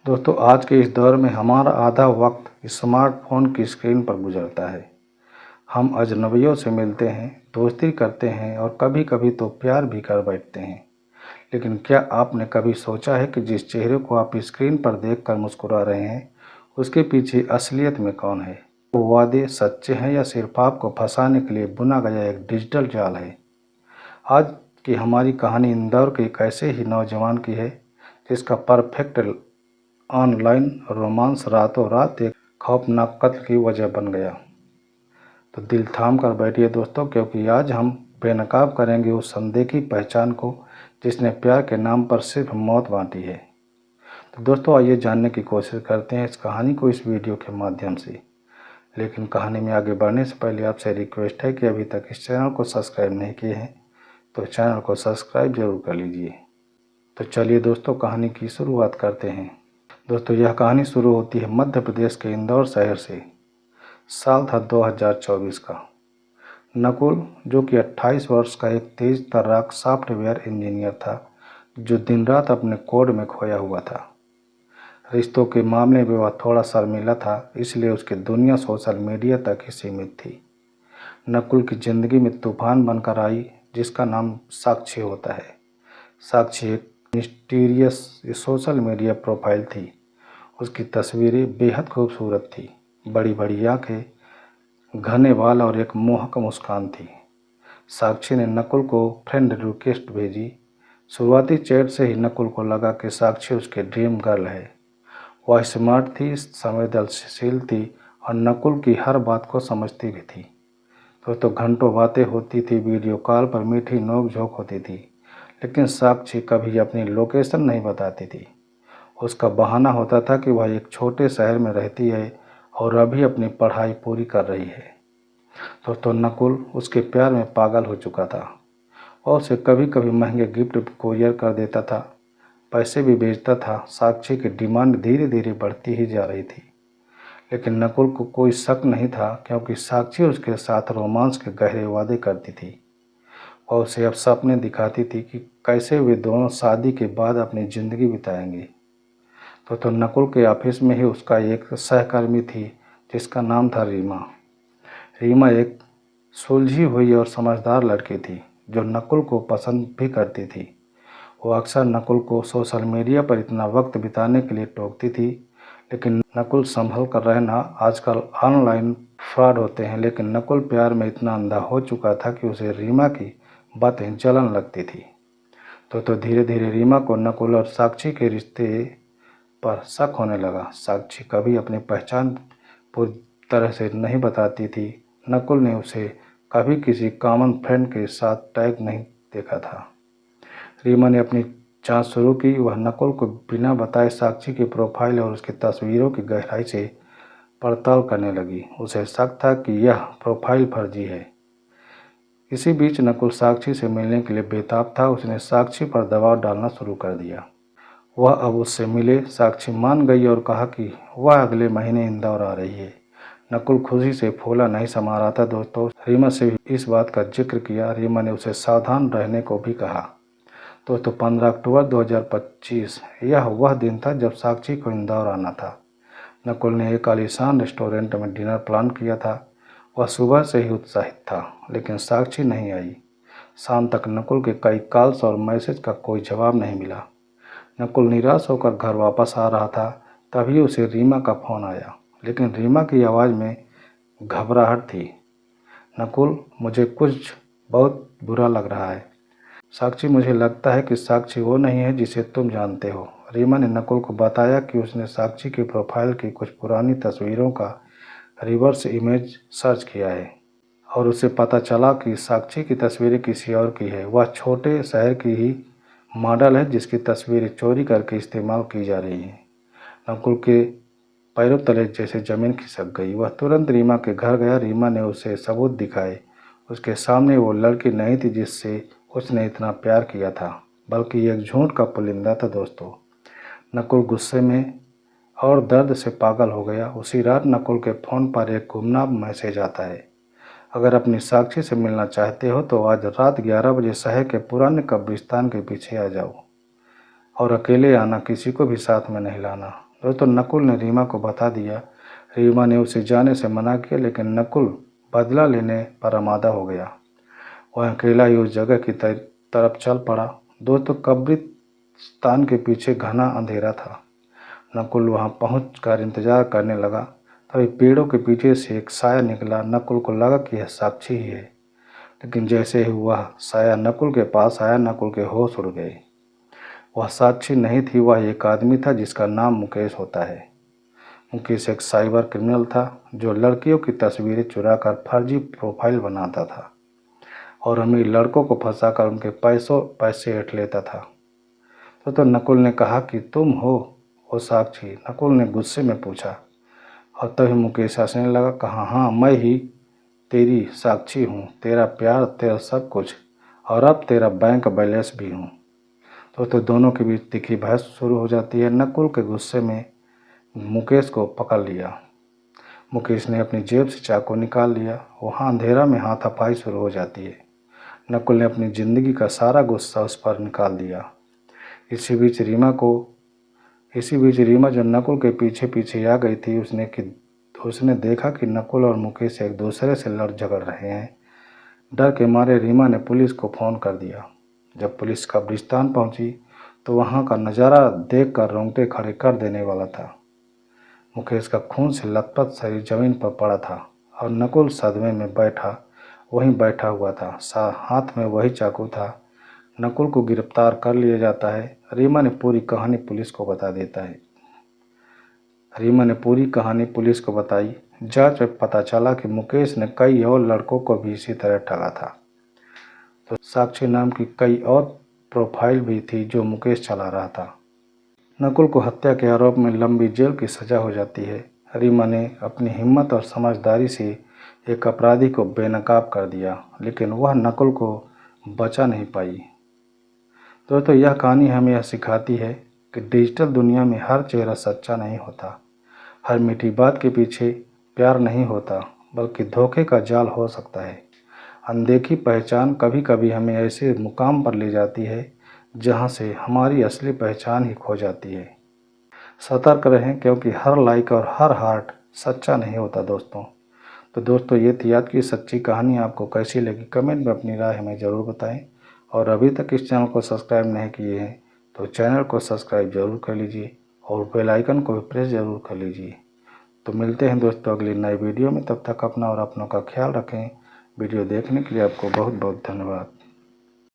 दोस्तों, आज के इस दौर में हमारा आधा वक्त स्मार्टफोन की स्क्रीन पर गुजरता है। हम अजनबियों से मिलते हैं, दोस्ती करते हैं और कभी कभी तो प्यार भी कर बैठते हैं। लेकिन क्या आपने कभी सोचा है कि जिस चेहरे को आप स्क्रीन पर देखकर मुस्कुरा रहे हैं, उसके पीछे असलियत में कौन है? वो वादे सच्चे हैं या सिर्फ आपको फंसाने के लिए बुना गया एक डिजिटल जाल है? आज की हमारी कहानी इंदौर के एक ऐसे ही नौजवान की है जिसका परफेक्ट ऑनलाइन रोमांस रातों रात एक खौफनाक कत्ल की वजह बन गया। तो दिल थाम कर बैठिए दोस्तों, क्योंकि आज हम बेनकाब करेंगे उस संदेही पहचान को जिसने प्यार के नाम पर सिर्फ मौत बांटी है। तो दोस्तों, आइए जानने की कोशिश करते हैं इस कहानी को इस वीडियो के माध्यम से। लेकिन कहानी में आगे बढ़ने से पहले आपसे रिक्वेस्ट है कि अभी तक इस चैनल को सब्सक्राइब नहीं किए हैं तो चैनल को सब्सक्राइब जरूर कर लीजिए। तो चलिए दोस्तों, कहानी की शुरुआत करते हैं। दोस्तों, यह कहानी शुरू होती है मध्य प्रदेश के इंदौर शहर से। साल था 2024 का। नकुल, जो कि 28 वर्ष का एक तेज तर्राक सॉफ्टवेयर इंजीनियर था, जो दिन रात अपने कोड में खोया हुआ था। रिश्तों के मामले में वह थोड़ा शर्मीला था, इसलिए उसकी दुनिया सोशल मीडिया तक ही सीमित थी। नकुल की जिंदगी में तूफान बनकर आई जिसका नाम साक्षी होता है। साक्षी एक मिस्टीरियस सोशल मीडिया प्रोफाइल थी। उसकी तस्वीरें बेहद खूबसूरत थी, बड़ी बड़ी आंखें, घने बाल और एक मोहक मुस्कान थी। साक्षी ने नकुल को फ्रेंड रिक्वेस्ट भेजी। शुरुआती चैट से ही नकुल को लगा कि साक्षी उसके ड्रीम गर्ल है। वह स्मार्ट थी, संवेदनशील थी और नकुल की हर बात को समझती भी थी। तो घंटों बातें होती थी, वीडियो कॉल पर मीठी नोक झोंक होती थी, लेकिन साक्षी कभी अपनी लोकेशन नहीं बताती थी। उसका बहाना होता था कि वह एक छोटे शहर में रहती है और अभी अपनी पढ़ाई पूरी कर रही है। तो नकुल उसके प्यार में पागल हो चुका था और उसे कभी कभी महंगे गिफ्ट कोरियर कर देता था, पैसे भी भेजता था। साक्षी की डिमांड धीरे धीरे बढ़ती ही जा रही थी, लेकिन नकुल को कोई शक नहीं था, क्योंकि साक्षी उसके साथ रोमांस के गहरे वादे करती थी और उसे अब सपने दिखाती थी कि कैसे वे दोनों शादी के बाद अपनी ज़िंदगी बिताएंगे। तो नकुल के ऑफिस में ही उसका एक सहकर्मी थी जिसका नाम था रीमा। रीमा एक सुलझी हुई और समझदार लड़की थी जो नकुल को पसंद भी करती थी। वो अक्सर नकुल को सोशल मीडिया पर इतना वक्त बिताने के लिए टोकती थी, लेकिन नकुल संभल कर रहना। आजकल ऑनलाइन फ्रॉड होते हैं, लेकिन नकुल प्यार में इतना अंधा हो चुका था कि उसे रीमा की बातें जलन लगती थी। तो धीरे धीरे रीमा को नकुल और साक्षी के रिश्ते पर शक होने लगा। साक्षी कभी अपनी पहचान पूरी तरह से नहीं बताती थी। नकुल ने उसे कभी किसी कॉमन फ्रेंड के साथ टैग नहीं देखा था। रीमा ने अपनी जांच शुरू की। वह नकुल को बिना बताए साक्षी की प्रोफाइल और उसकी तस्वीरों की गहराई से पड़ताल करने लगी। उसे शक था कि यह प्रोफाइल फर्जी है। इसी बीच नकुल साक्षी से मिलने के लिए बेताब था। उसने साक्षी पर दबाव डालना शुरू कर दिया। वह अब उससे मिले। साक्षी मान गई और कहा कि वह अगले महीने इंदौर आ रही है। नकुल खुशी से फूला नहीं समा रहा था। दोस्तों, रीमा से भी इस बात का जिक्र किया। रीमा ने उसे सावधान रहने को भी कहा। तो 15 अक्टूबर 2025 यह वह दिन था जब साक्षी को इंदौर आना था। नकुल ने एक आलीशान रेस्टोरेंट में डिनर प्लान किया था। वह सुबह से ही उत्साहित था, लेकिन साक्षी नहीं आई। शाम तक नकुल के कई कॉल्स और मैसेज का कोई जवाब नहीं मिला। नकुल निराश होकर घर वापस आ रहा था, तभी उसे रीमा का फ़ोन आया, लेकिन रीमा की आवाज़ में घबराहट थी। नकुल, मुझे कुछ बहुत बुरा लग रहा है। साक्षी, मुझे लगता है कि साक्षी वो नहीं है जिसे तुम जानते हो। रीमा ने नकुल को बताया कि उसने साक्षी की प्रोफाइल की कुछ पुरानी तस्वीरों का रिवर्स इमेज सर्च किया है और उसे पता चला कि साक्षी की तस्वीरें किसी और की है। वह छोटे शहर की ही मॉडल है जिसकी तस्वीरें चोरी करके इस्तेमाल की जा रही हैं। नकुल के पैरों तले जैसे ज़मीन खिसक गई। वह तुरंत रीमा के घर गया। रीमा ने उसे सबूत दिखाए। उसके सामने वो लड़की नहीं थी जिससे उसने इतना प्यार किया था, बल्कि एक झूठ का पुलिंदा था। दोस्तों, नकुल गुस्से में और दर्द से पागल हो गया। उसी रात नकुल के फ़ोन पर एक गुमनाम मैसेज आता है। अगर अपनी साक्षी से मिलना चाहते हो तो आज रात 11 बजे शहर के पुराने कब्रिस्तान के पीछे आ जाओ और अकेले आना, किसी को भी साथ में नहीं लाना। दोस्तों नकुल ने रीमा को बता दिया। रीमा ने उसे जाने से मना किया, लेकिन नकुल बदला लेने पर आमादा हो गया। वह अकेला ही उस जगह की तरफ चल पड़ा। दोस्तों कब्रिस्तान के पीछे घना अंधेरा था। नकुल वहां पहुंचकर इंतजार करने लगा। तभी पेड़ों के पीछे से एक साया निकला। नकुल को लगा कि यह साक्षी ही है, लेकिन जैसे ही वह साया नकुल के पास आया, नकुल के होश उड़ गए। वह साक्षी नहीं थी, वह एक आदमी था जिसका नाम मुकेश होता है। मुकेश एक साइबर क्रिमिनल था जो लड़कियों की तस्वीरें चुराकर फर्जी प्रोफाइल बनाता था और अमीर लड़कों को फंसाकर उनके पैसे ऐंठ लेता था। तो नकुल ने कहा कि तुम हो वो साक्षी? नकुल ने गुस्से में पूछा और तभी मुकेश हंसने लगा। कहा, हाँ मैं ही तेरी साक्षी हूँ, तेरा प्यार, तेरा सब कुछ, और अब तेरा बैंक बैलेंस भी हूँ। तो दोनों के बीच तीखी बहस शुरू हो जाती है। नकुल के गुस्से में मुकेश को पकड़ लिया। मुकेश ने अपनी जेब से चाकू निकाल लिया। वहाँ अंधेरा में हाथापाई शुरू हो जाती है। नकुल ने अपनी ज़िंदगी का सारा गुस्सा उस पर निकाल दिया। इसी बीच रीमा जो नकुल के पीछे पीछे आ गई थी, उसने देखा कि नकुल और मुकेश एक दूसरे से लड़ झगड़ रहे हैं। डर के मारे रीमा ने पुलिस को फ़ोन कर दिया। जब पुलिस कब्रिस्तान पहुंची तो वहां का नज़ारा देखकर रोंगटे खड़े कर देने वाला था। मुकेश का खून से लथपथ शरीर जमीन पर पड़ा था और नकुल सदमे में वहीं बैठा हुआ था। हाथ में वही चाकू था। नकुल को गिरफ्तार कर लिया जाता है। रीमा ने पूरी कहानी पुलिस को बताई। जांच में पता चला कि मुकेश ने कई और लड़कों को भी इसी तरह ठगा था। तो साक्षी नाम की कई और प्रोफाइल भी थी जो मुकेश चला रहा था। नकुल को हत्या के आरोप में लंबी जेल की सजा हो जाती है। रीमा ने अपनी हिम्मत और समझदारी से एक अपराधी को बेनकाब कर दिया, लेकिन वह नकुल को बचा नहीं पाई। दोस्तों यह कहानी हमें यह सिखाती है कि डिजिटल दुनिया में हर चेहरा सच्चा नहीं होता। हर मीठी बात के पीछे प्यार नहीं होता, बल्कि धोखे का जाल हो सकता है। अनदेखी पहचान कभी कभी हमें ऐसे मुकाम पर ले जाती है जहां से हमारी असली पहचान ही खो जाती है। सतर्क रहें, क्योंकि हर लाइक और हर हार्ट सच्चा नहीं होता दोस्तों। तो दोस्तों ये थी आज की सच्ची कहानी। आपको कैसी लगी कमेंट में अपनी राय हमें ज़रूर बताएं। और अभी तक इस चैनल को सब्सक्राइब नहीं किए हैं तो चैनल को सब्सक्राइब जरूर कर लीजिए और बेल आइकन को भी प्रेस जरूर कर लीजिए। तो मिलते हैं दोस्तों अगली नई वीडियो में। तब तक अपना और अपनों का ख्याल रखें। वीडियो देखने के लिए आपको बहुत बहुत धन्यवाद।